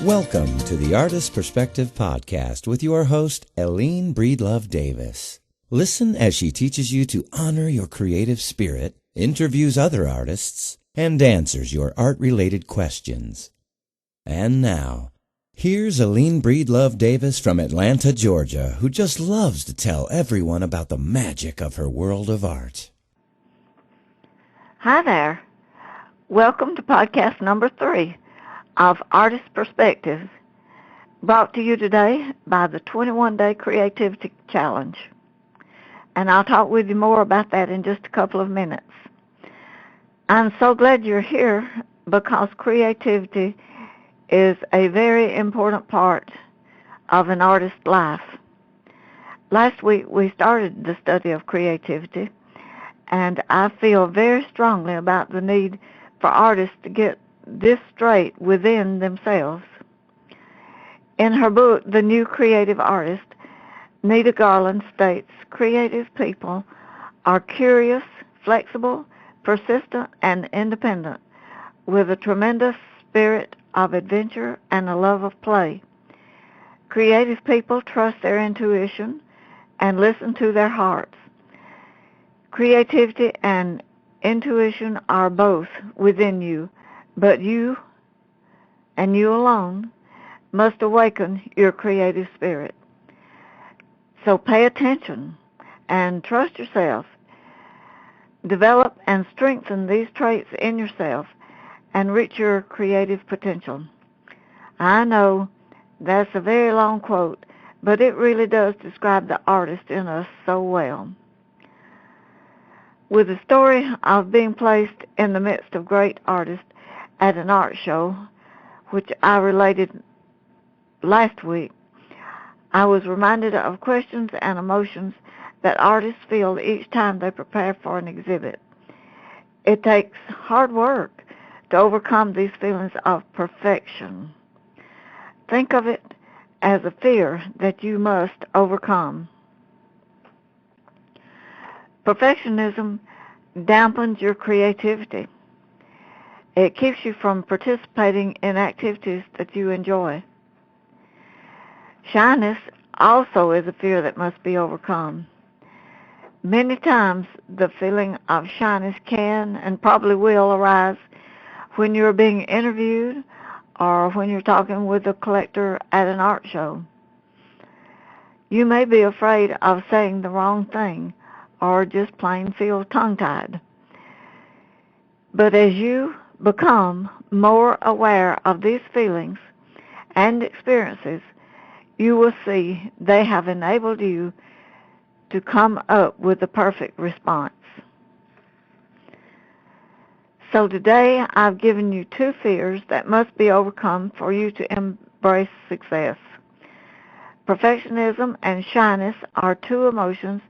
Welcome to the Artist Perspective Podcast with your host, Ellene Breedlove Davis. Listen as she teaches you to honor your creative spirit, interviews other artists, and answers your art-related questions. And now, here's Ellene Breedlove Davis from Atlanta, Georgia, who just loves to tell everyone about the magic of her world of art. Hi there. Welcome to podcast number 3 of Artist Perspective, brought to you today by the 21-Day Creativity Challenge. And I'll talk with you more about that in just a couple of minutes. I'm so glad you're here because creativity is a very important part of an artist's life. Last week we started the study of creativity, and I feel very strongly about the need for artists to get this straight within themselves. In her book, The New Creative Artist, Nita Garland states, creative people are curious, flexible, persistent, and independent, with a tremendous spirit of adventure and a love of play. Creative people trust their intuition and listen to their hearts. Creativity and intuition are both within you, but you, and you alone, must awaken your creative spirit. So pay attention and trust yourself. Develop and strengthen these traits in yourself and reach your creative potential. I know that's a very long quote, but it really does describe the artist in us so well. With the story of being placed in the midst of great artists at an art show, which I related last week, I was reminded of questions and emotions that artists feel each time they prepare for an exhibit. It takes hard work to overcome these feelings of perfection. Think of it as a fear that you must overcome. Perfectionism dampens your creativity. It keeps you from participating in activities that you enjoy. Shyness also is a fear that must be overcome. Many times the feeling of shyness can and probably will arise when you're being interviewed or when you're talking with a collector at an art show. You may be afraid of saying the wrong thing or just plain feel tongue-tied. But as you become more aware of these feelings and experiences, you will see they have enabled you to come up with the perfect response. So today I've given you 2 fears that must be overcome for you to embrace success. Perfectionism and shyness are 2 emotions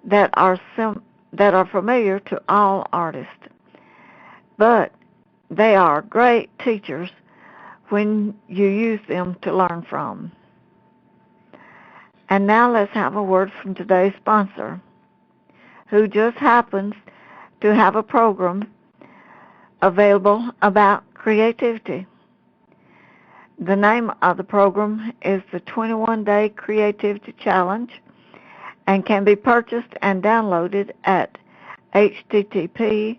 that are familiar to all artists, but they are great teachers when you use them to learn from. And now let's have a word from today's sponsor, who just happens to have a program available about creativity. The name of the program is the 21-Day Creativity Challenge and can be purchased and downloaded at http://bit.ly/L_J5P_Z_E.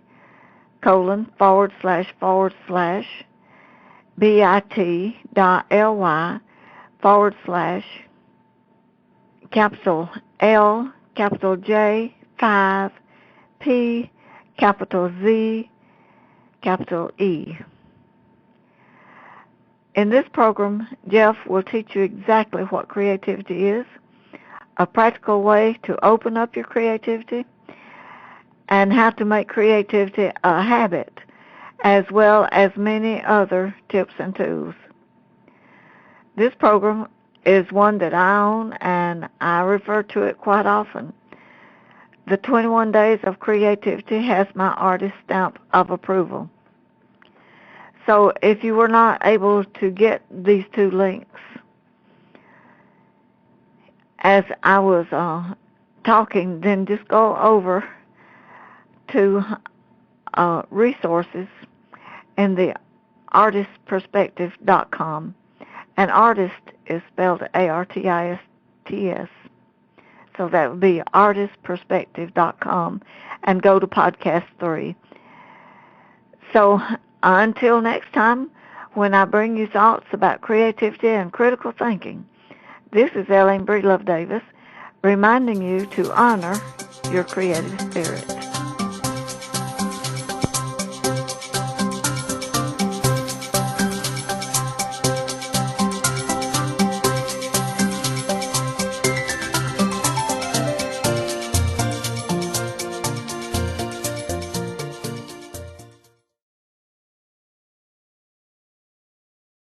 In this program, Jeff will teach you exactly what creativity is, a practical way to open up your creativity, and how to make creativity a habit, as well as many other tips and tools. This program is one that I own, and I refer to it quite often. The 21 Days of Creativity has my artist stamp of approval. So if you were not able to get these 2 links, as I was talking, then just go over to resources in the artistperspective.com And artist is spelled ARTISTS. So that would be artistperspective.com, and go to podcast 3. So until next time, when I bring you thoughts about creativity and critical thinking, this is Ellene Breedlove Davis reminding you to honor your creative spirit.